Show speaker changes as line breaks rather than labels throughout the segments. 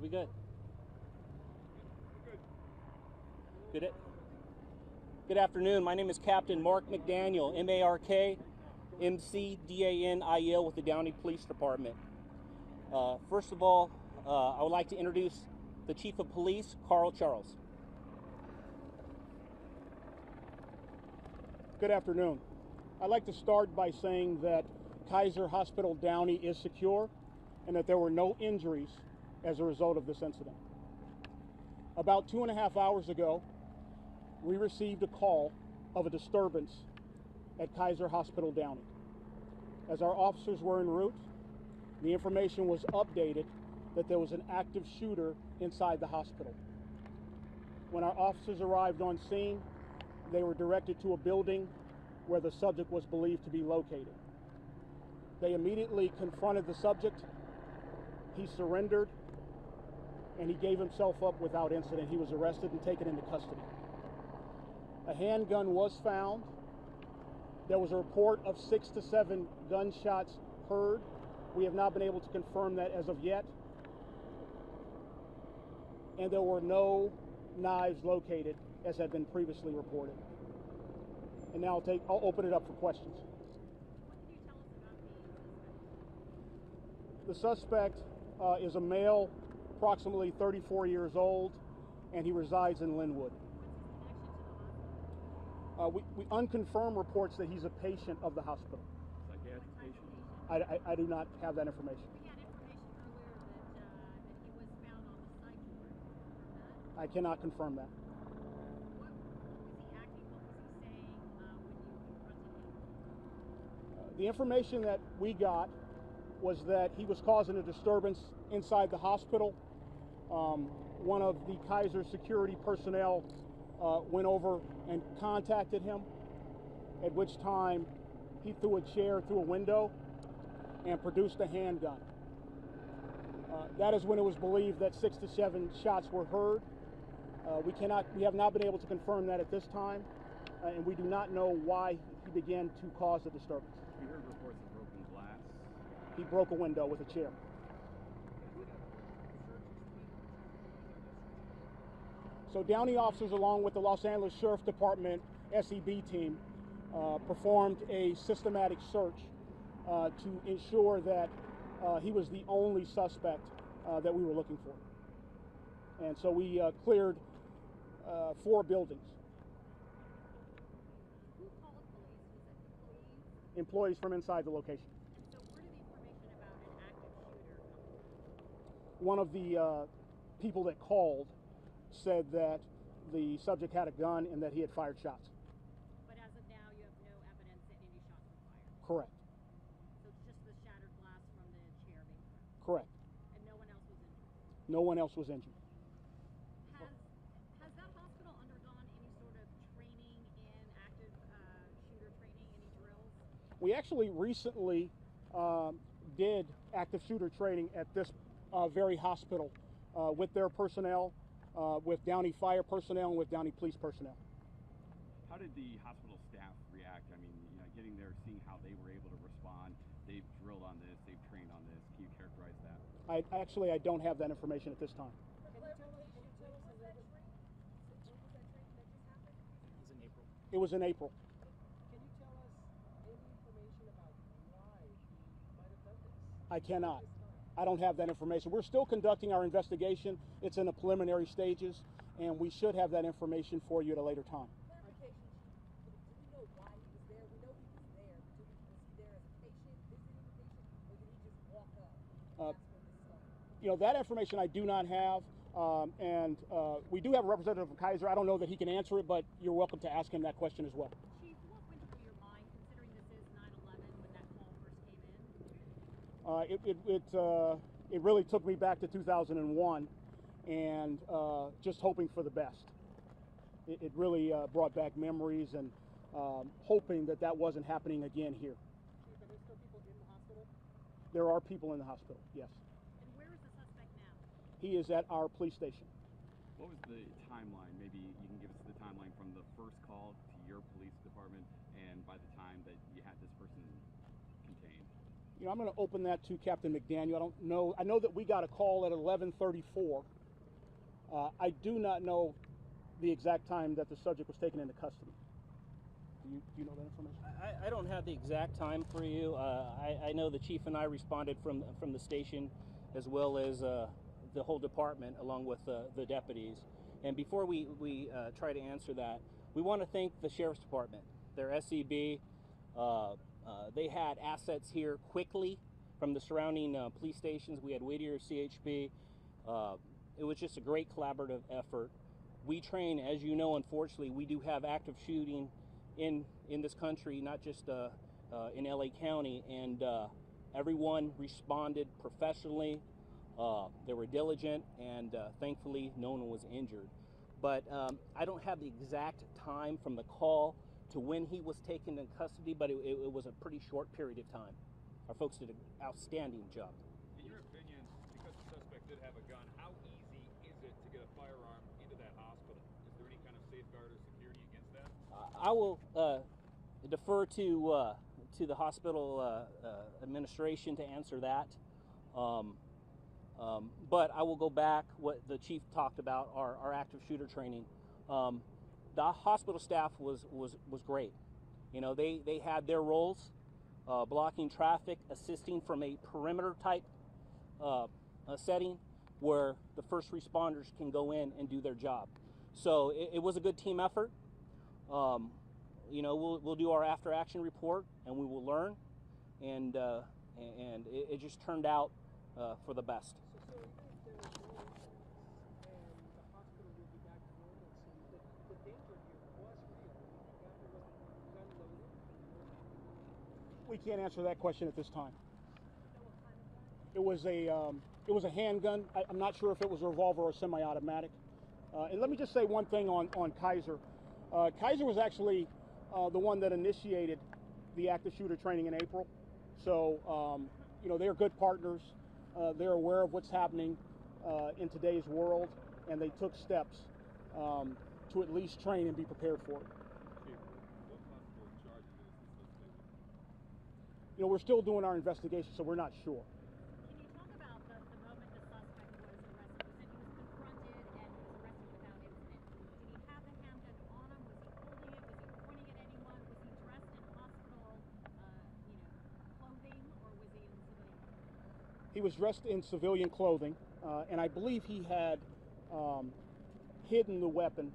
we good? Good. Good afternoon. My name is Captain Mark McDaniel, M-A-R-K, M-C-D-A-N-I-E-L with the Downey Police Department. First of all, I would like to introduce the Chief of Police, Carl Charles.
Good afternoon. I'd like to start by saying that Kaiser Hospital Downey is secure and that there were no injuries as a result of this incident. About 2.5 hours ago, we received a call of a disturbance at Kaiser Hospital Downey. As our officers were en route, the information was updated that there was an active shooter inside the hospital. When our officers arrived on scene, they were directed to a building where the subject was believed to be located. They immediately confronted the subject. He surrendered, and he gave himself up without incident. He was arrested and taken into custody. A handgun was found. There was a report of 6 to 7 gunshots heard. We have not been able to confirm that as of yet. And there were no knives located, as had been previously reported. And now I'll open it up for questions.
What can you tell us about
The suspect is a male, approximately 34 years old, and he resides in Linwood.
what's his connection to the hospital?
We unconfirmed reports that he's a patient of the hospital.
Psychiatric patient?
I do not have that information.
We had information earlier that he was found on the psych ward. Confirm that?
I cannot confirm that.
What was he acting? What was he saying when you confronted him?
The information that we got was that he was causing a disturbance inside the hospital. One of the Kaiser security personnel went over and contacted him, at which time he threw a chair through a window and produced a handgun. That is when it was believed that 6 to 7 shots were heard. We have not been able to confirm that at this time, and we do not know why he began to cause the disturbance.
We heard reports of broken glass.
He broke a window with a chair. So Downey officers, along with the Los Angeles Sheriff Department SEB team, performed a systematic search to ensure that he was the only suspect that we were looking for. And so we cleared 4 buildings.
Who called police? Was it employees?
Employees from inside the location.
So where did the information about an active shooter come from?
One of the people that called said that the subject had a gun and that he had fired shots.
But as of now, you have no evidence that any shots were fired.
Correct.
So it's just the shattered glass from the chair being thrown.
Correct.
And no one else was injured.
No one else was injured.
Has that hospital undergone any sort of training in active shooter training, any drills?
We actually recently did active shooter training at this very hospital with their personnel, with Downey fire personnel, and with Downey police personnel.
How did the hospital staff react? I mean, getting there, seeing how they were able to respond. They've drilled on this. They've trained on this. Can you characterize that?
I don't have that information at this time.
Can you tell us when was that training that just happened?
It was in April.
It was in April.
Can you tell us any information about why he might have done this?
I cannot. I don't have that information. We're still conducting our investigation. It's in the preliminary stages, and we should have that information for you at a later time.
Clarification. Do we know why he was there? We know he was there, but was he there as a patient, visiting the patient, or did he just walk up? That's when this started.
That information I do not have, and we do have a representative of Kaiser. I don't know that he can answer it, but you're welcome to ask him that question as well.
Chief, what went through your mind considering this is 9/11 when that call first came in?
It really took me back to 2001, and just hoping for the best. It really brought back memories, and hoping that that wasn't happening again here.
Chief, are there still people in the hospital?
There are people in the hospital, yes.
And where is the suspect now?
He is at our police station.
What was the timeline? Maybe you can give us the timeline from the first call to your police department and by the time that you had this person contained.
I'm going to open that to Captain McDaniel. I don't know. I know that we got a call at 11:34. I do not know the exact time that the subject was taken into custody. Do you know that information?
I don't have the exact time for you. I know the chief and I responded from the station, as well as the whole department, along with the deputies. And before we try to answer that, we want to thank the sheriff's department, their SEB. They had assets here quickly from the surrounding police stations. We had Whittier, CHP. It was just a great collaborative effort. We train, as you know, unfortunately, we do have active shooting in this country, not just in LA County, and everyone responded professionally. They were diligent, and thankfully no one was injured. But I don't have the exact time from the call to when he was taken in custody, but it was a pretty short period of time. Our folks did an outstanding job.
In your opinion, because the suspect did have a gun, how easy is it to get a firearm into that hospital? Is there any kind of safeguard or security against that?
I will defer to the hospital administration to answer that. But I will go back what the chief talked about, our active shooter training. The hospital staff was great. They had their roles, blocking traffic, assisting from a perimeter type setting where the first responders can go in and do their job. So it was a good team effort. We'll do our after action report and we will learn, and it just turned out for the best.
So even if there was no incidents and the hospital will be back to normalcy, the danger here was real. You got there was a gun loaded.
We can't answer that question at this time. It was a handgun. I'm not sure if it was a revolver or semi-automatic. And let me just say one thing on Kaiser. Kaiser was actually the one that initiated the active shooter training in April. So, they're good partners. They're aware of what's happening in today's world, and they took steps to at least train and be prepared for it.
What possible charges is the suspect?
We're still doing our investigation, so we're not sure.
Can you talk about the moment the suspect was arrested? You said he was confronted and he was arrested without incident. Did he have the handgun on him? Was he holding it? Was he pointing at anyone? Was he dressed in hospital, clothing, or was he in civilian?
He was dressed in civilian clothing, and I believe he had hidden the weapon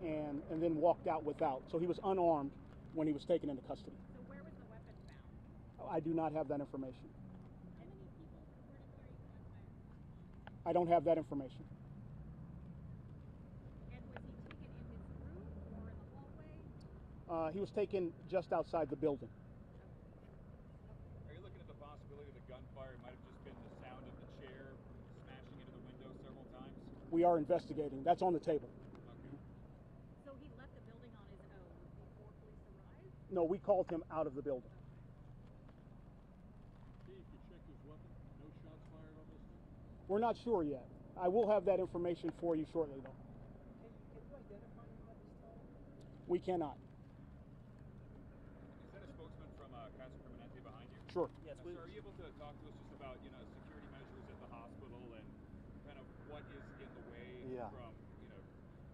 and then walked out without. So he was unarmed when he was taken into custody.
So where was the weapon found?
I do not have that information.
How many people reported hearing gunfire?
I don't have that information.
And was he taken in his room or in the hallway?
He was taken just outside the building.
Are you looking at the possibility that gunfire might have just been the sound of the chair smashing into the window several times?
We are investigating. That's on the table.
Okay.
So he left the building on his own before police arrived?
No, we called him out of the building.
Chief, you checked his weapon? No shots fired on this thing?
We're not sure yet. I will have that information for you shortly, though.
Can you identify him at this time?
We cannot.
Is that a spokesman from Kaiser Permanente behind you?
Sure.
Yes,
So are you able to talk to us just about, security measures at the hospital and kind of what is in the way from,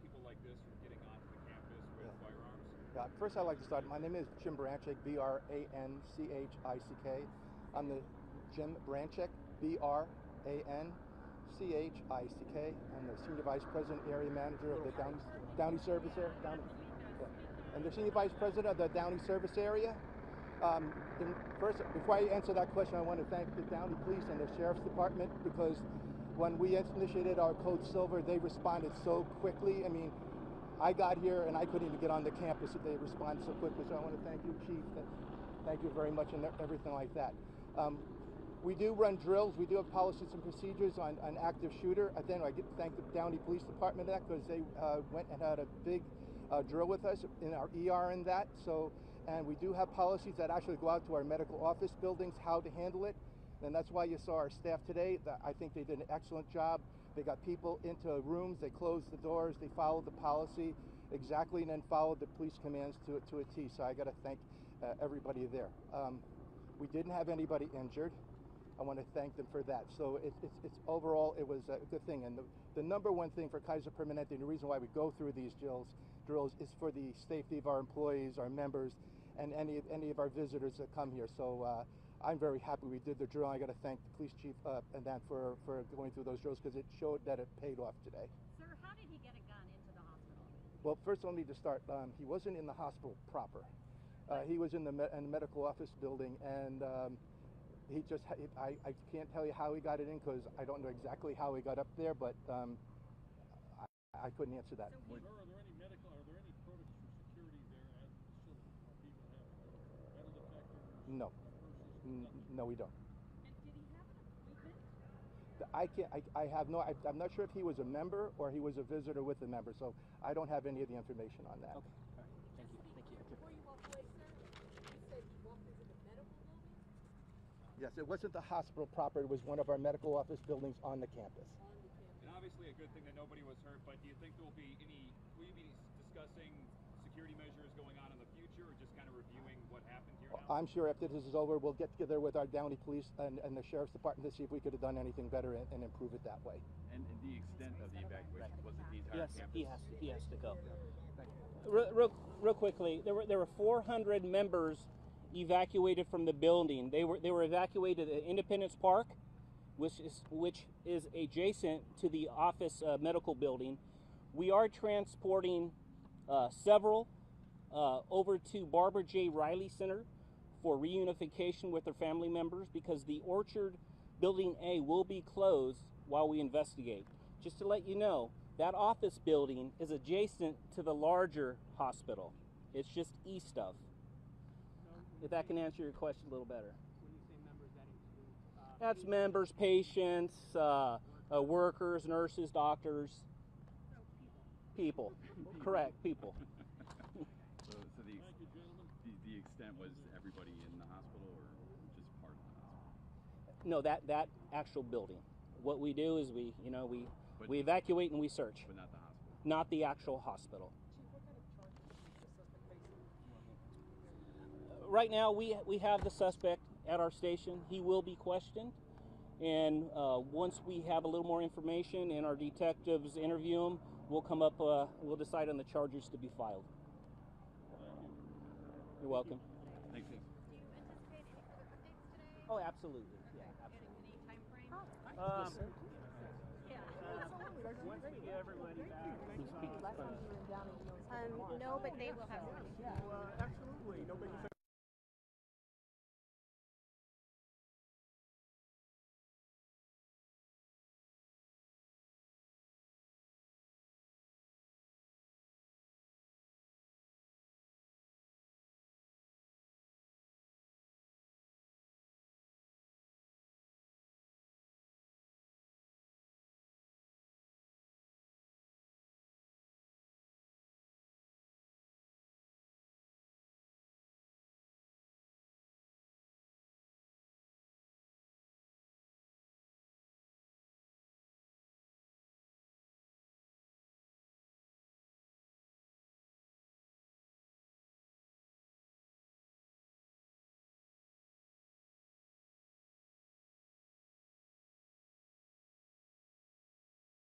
people like this from getting onto the campus with firearms?
Yeah, first I'd like to start. My name is Jim Branchick, B-R-A-N-C-H-I-C-K. I'm the Jim Branchick, B-R-A-N-C-H-I-C-K. I'm the Senior Vice President, Area Manager of the Downey Service Area. And the Senior Vice President of the Downey Service Area. First, before I answer that question, I want to thank the Downey Police and the Sheriff's Department, because when we initiated our Code Silver, they responded so quickly. I mean, I got here and I couldn't even get on the campus if they responded so quickly. So I want to thank you, Chief. Thank you very much and everything like that. We do run drills. We do have policies and procedures on active shooter. I thank the Downey Police Department for that, because they went and had a big drill with us in our ER in that. And we do have policies that actually go out to our medical office buildings, how to handle it. And that's why you saw our staff today. I think they did an excellent job. They got people into rooms, they closed the doors, they followed the policy exactly, and then followed the police commands to a T. So I got to thank everybody there. We didn't have anybody injured. I want to thank them for that. So it's overall, it was a good thing. And the number one thing for Kaiser Permanente, and the reason why we go through these drills is for the safety of our employees, our members, and any of our visitors that come here. So I'm very happy we did the drill. I got to thank the police chief and that for going through those drills, because it showed that it paid off today.
Sir, how did he get a gun into the hospital?
Well, first let me just start. He wasn't in the hospital proper. He was in the medical office building, and he just, I can't tell you how he got it in, because I don't know exactly how he got up there, but I couldn't answer that.
Are there any protocols for security there at the facility? Are people have metal detectors?
No. No, we don't.
And did he have an appointment?
I can't. I have no. I'm not sure if he was a member or he was a visitor with a member. So I don't have any of the information on that.
Okay. All right. Thank you. Thank you.
Before you walk away, sir, you said he walked into the medical building?
Yes, it wasn't the hospital proper. It was one of our medical office buildings on the campus.
On the campus.
And obviously a good thing that nobody was hurt, but do you think there will be will you be discussing security measures going on in the future, or just kind of reviewing what happened here now?
I'm sure after this is over, we'll get together with our Downey police and the sheriff's department to see if we could have done anything better and improve it that way.
And the extent of the evacuation, was it the entire
Yes,
campus?
he has to go. Real quickly, there were 400 members evacuated from the building. They were evacuated at Independence Park, which is adjacent to the office medical building. We are transporting several over to Barbara J. Riley Center for reunification with their family members, because the Orchard Building A will be closed while we investigate. Just to let you know, that office building is adjacent to the larger hospital. It's just east of. If that can answer your question a little better.
When you say members, that includes
That's members, patients, workers, nurses, doctors. People. Correct, people.
So the extent was everybody in the hospital, or just part of the hospital?
No, that actual building. What we do is we evacuate and we search.
But not the hospital?
Not the actual hospital.
Chief, what kind of charges is the suspect facing?
Right now we have the suspect at our station. He will be questioned, and once we have a little more information and our detectives interview him, we'll come up. We'll decide on the charges to be filed. You're welcome.
Thanks.
Do you anticipate any further updates today?
Oh, absolutely. Yeah,
Any
absolutely.
time frame?
Yeah. Once we get everybody back.
Last time you were in Downey, you only spent a month.
No, but they will have.
Absolutely. Nobody